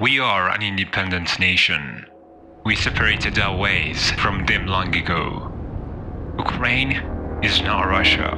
We are an independent nation. We separated our ways from them long ago. Ukraine is not Russia.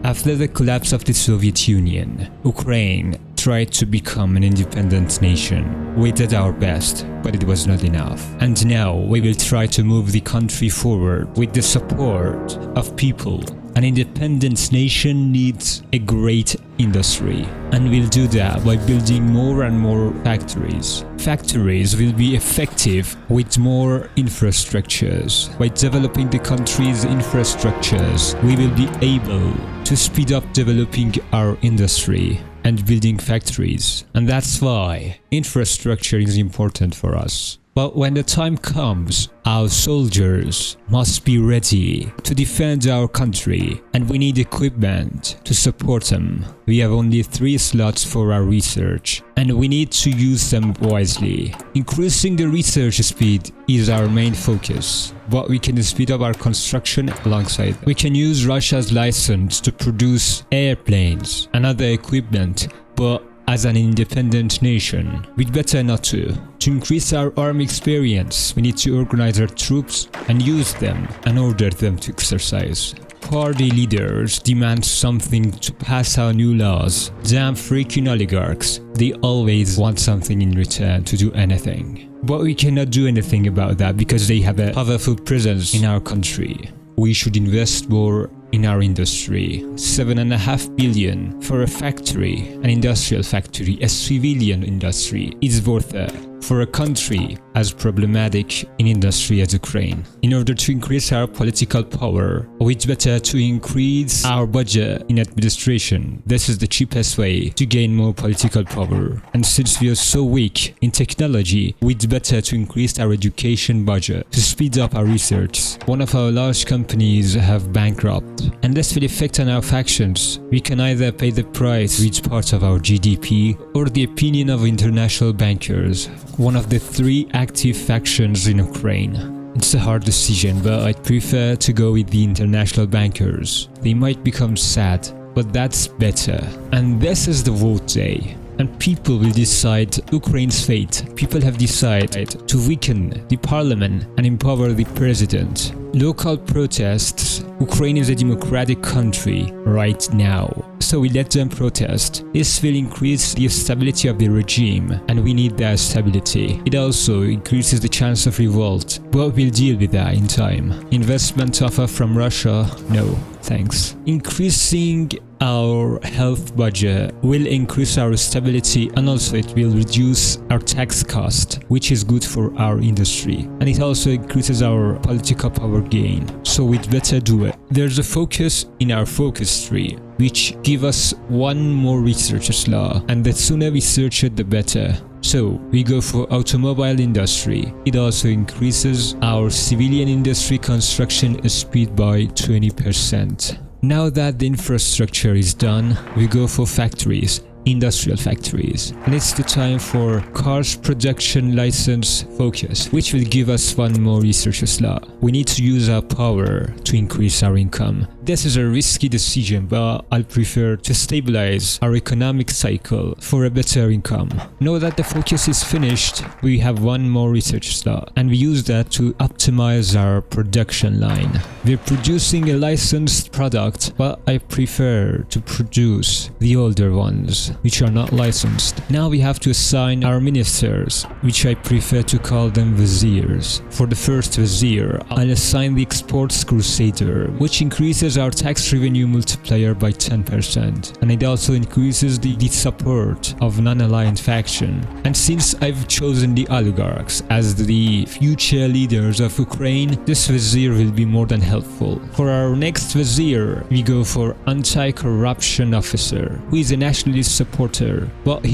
After the collapse of the Soviet Union, Ukraine tried to become an independent nation. We did our best, but it was not enough. And now we will try to move the country forward with the support of people. An independent nation needs a great industry, and we'll do that by building more and more factories. Factories will be effective with more infrastructures. By developing the country's infrastructures, we will be able to speed up developing our industry and building factories. And that's why infrastructure is important for us. But when the time comes, our soldiers must be ready to defend our country, and we need equipment to support them. We have only 3 slots for our research, and we need to use them wisely. Increasing the research speed is our main focus, but we can speed up our construction alongside. We can use Russia's license to produce airplanes and other equipment, but as an independent nation, we'd better not to. To increase our army experience, we need to organize our troops and use them and order them to exercise. Party leaders demand something to pass our new laws. Damn freaking oligarchs. They always want something in return to do anything. But we cannot do anything about that because they have a powerful presence in our country. We should invest more in our industry. 7.5 billion for a factory, an industrial factory, a civilian industry, is worth it for a country as problematic in industry as Ukraine. In order to increase our political power, it's better to increase our budget in administration. This is the cheapest way to gain more political power. And since we are so weak in technology, it's better to increase our education budget to speed up our research. One of our large companies have bankrupt, and this will affect on our factions. We can either pay the price with part of our GDP or the opinion of international bankers, one of the 3 active factions in Ukraine. It's a hard decision, but I'd prefer to go with the international bankers. They might become sad, but that's better. And this is the vote day. And people will decide Ukraine's fate. People have decided to weaken the parliament and empower the president. Local protests. Ukraine is a democratic country right now, so we let them protest. This will increase the stability of the regime, and we need that stability. It also increases the chance of revolt, but we'll deal with that in time. Investment offer from Russia? No, thanks. Increasing our health budget will increase our stability, and also it will reduce our tax cost, which is good for our industry, and it also increases our political power gain, so we'd better do it. There's a focus in our focus tree, which give us 1 more research slot, and the sooner we search it, the better. So we go for automobile industry. It also increases our civilian industry construction speed by 20%. Now that the infrastructure is done, we go for factories, industrial factories. And it's the time for cars production license focus, which will give us 1 more research slot. We need to use our power to increase our income. This is a risky decision, but I'll prefer to stabilize our economic cycle for a better income. Now that the focus is finished, we have 1 more research slot, and we use that to optimize our production line. We're producing a licensed product, but I prefer to produce the older ones, which are not licensed. Now we have to assign our ministers, which I prefer to call them viziers. For the first vizier, I'll assign the exports crusader, which increases our tax revenue multiplier by 10%, and it also increases the support of non-aligned faction. And since I've chosen the oligarchs as the future leaders of Ukraine, this vizier will be more than helpful. For our next vizier, we go for anti-corruption officer, who is a nationalist supporter, but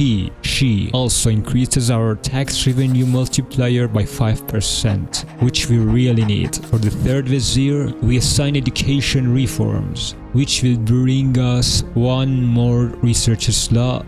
she also increases our tax revenue multiplier by 5%, which we really need. For the third vizier, we assign education reforms, which will bring us 1 more research slot.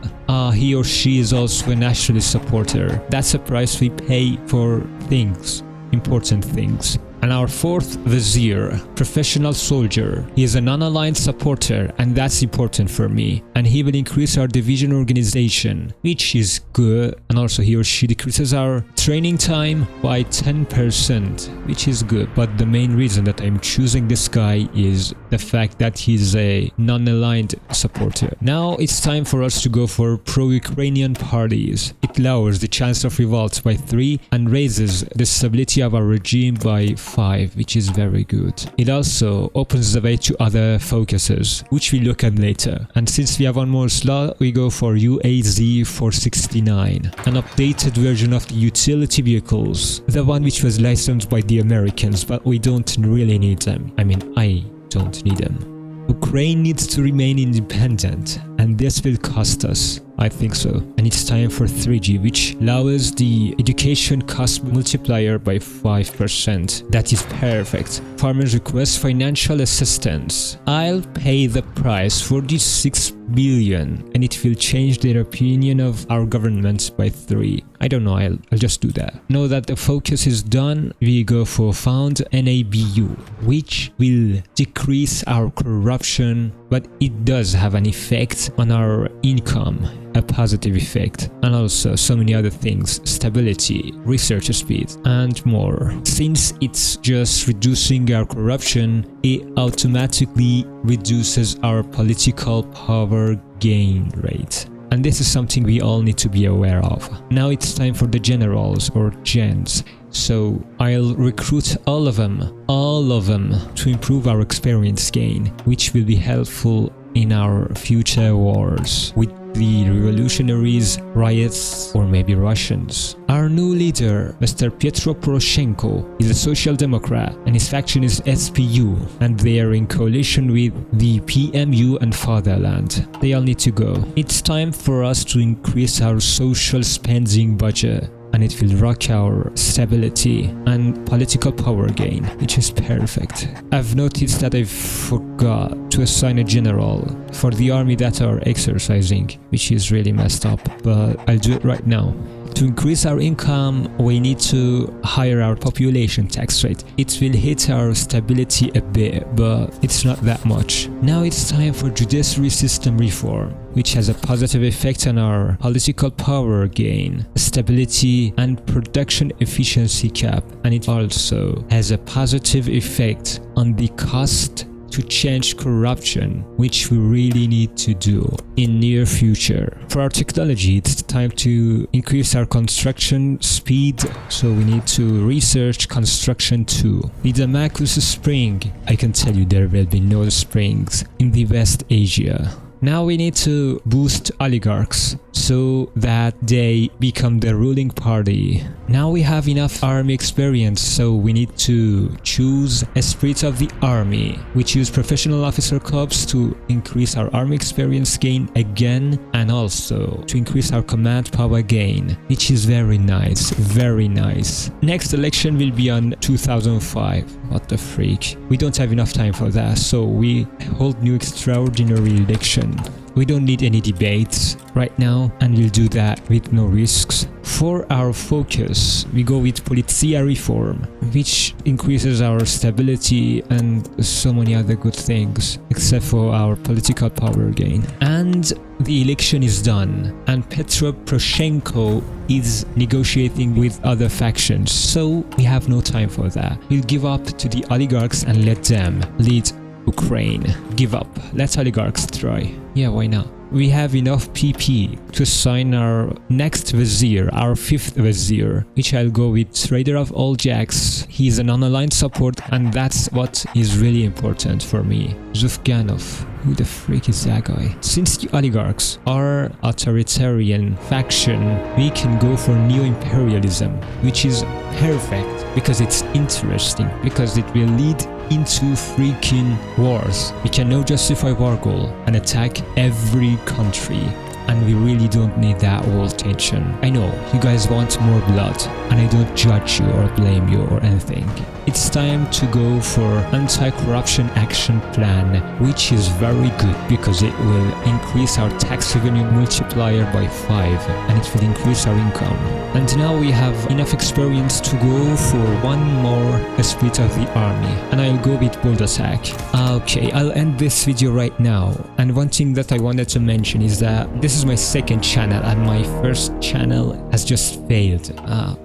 He or she is also a nationalist supporter. That's a price we pay for things, important things. And our fourth vizier, professional soldier. He is a non-aligned supporter, and that's important for me. And he will increase our division organization, which is good. And also he or she decreases our training time by 10%, which is good. But the main reason that I'm choosing this guy is the fact that he's a non-aligned supporter. Now it's time for us to go for pro-Ukrainian parties. It lowers the chance of revolts by 3 and raises the stability of our regime by 5, which is very good. It also opens the way to other focuses, which we look at later. And since we have one more slot, we go for UAZ 469, an updated version of the utility vehicles, the one which was licensed by the Americans, but we don't really need them. I mean, I don't need them. Ukraine needs to remain independent, and this will cost us. I think so. And it's time for 3G, which lowers the education cost multiplier by 5%. That is perfect. Farmers request financial assistance. I'll pay the price for these 6 billion, and it will change their opinion of our government by 3. I don't know, I'll just do that. Now that the focus is done, we go for found NABU, which will decrease our corruption, but it does have an effect on our income, a positive effect, and also so many other things, stability, research speed, and more. Since it's just reducing our corruption, it automatically reduces our political power gain rate. And this is something we all need to be aware of. Now it's time for the generals or gens. So I'll recruit all of them to improve our experience gain, which will be helpful in our future wars with the revolutionaries, riots, or maybe Russians. Our new leader, Mr. Petro Poroshenko, is a social democrat, and his faction is SPU, and they are in coalition with the PMU and Fatherland. They all need to go. It's time for us to increase our social spending budget, and it will rock our stability and political power gain, which is perfect. I've noticed that I forgot to assign a general for the army that are exercising, which is really messed up, but I'll do it right now. To increase our income, we need to higher our population tax rate. It will hit our stability a bit, but it's not that much. Now it's time for judiciary system reform, which has a positive effect on our political power gain, stability, and production efficiency cap. And it also has a positive effect on the cost to change corruption, which we really need to do in near future. For our technology, it's time to increase our construction speed, so we need to research construction too. With the Makus Spring, I can tell you there will be no springs in the West Asia. Now we need to boost oligarchs so that they become the ruling party. Now we have enough army experience, so we need to choose Esprit of the Army. We choose professional officer corps to increase our army experience gain again, and also to increase our command power gain, which is very nice, very nice. Next election will be on 2005. What the freak. We don't have enough time for that, so we hold new extraordinary election. We don't need any debates right now, and we'll do that with no risks. For our focus, we go with Polizia reform, which increases our stability and so many other good things, except for our political power gain. And the election is done, and Petro Poroshenko is negotiating with other factions, so we have no time for that. We'll give up to the oligarchs and let them lead Ukraine. Give up. Let oligarchs try. Yeah, why not? We have enough PP to assign our next vizier, our fifth vizier, which I'll go with Trader of All Jacks. He's an unaligned support, and that's what is really important for me. Zufganov. Who the freak is that guy? Since the oligarchs are authoritarian faction, we can go for neo-imperialism, which is perfect because it's interesting, because it will lead into freaking wars. We can now justify war goal and attack every country, and we really don't need that world tension. I know you guys want more blood, and I don't judge you or blame you or anything. it's time to go for anti-corruption action plan, which is very good because it will increase our tax revenue multiplier by 5 and it will increase our income. And now we have enough experience to go for one more split of the army, and I'll go with bold attack. Okay, I'll end this video right now. And one thing that I wanted to mention is that this is my second channel and my first channel has just failed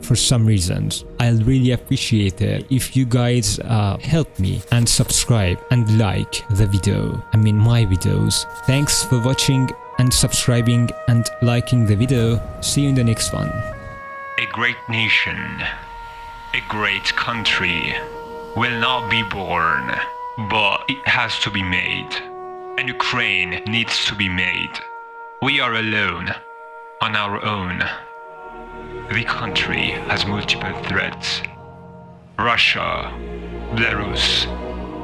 for some reasons. I'll really appreciate it if you guys help me and subscribe and like the video. I mean my videos. Thanks for watching and subscribing and liking the video. See you in the next one. A great nation, a great country will not be born, but it has to be made. And Ukraine needs to be made. We are alone, on our own. The country has multiple threats. Russia, Belarus,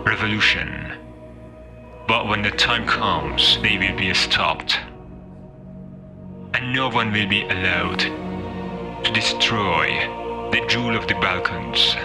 revolution. But when the time comes, they will be stopped. And no one will be allowed to destroy the jewel of the Balkans.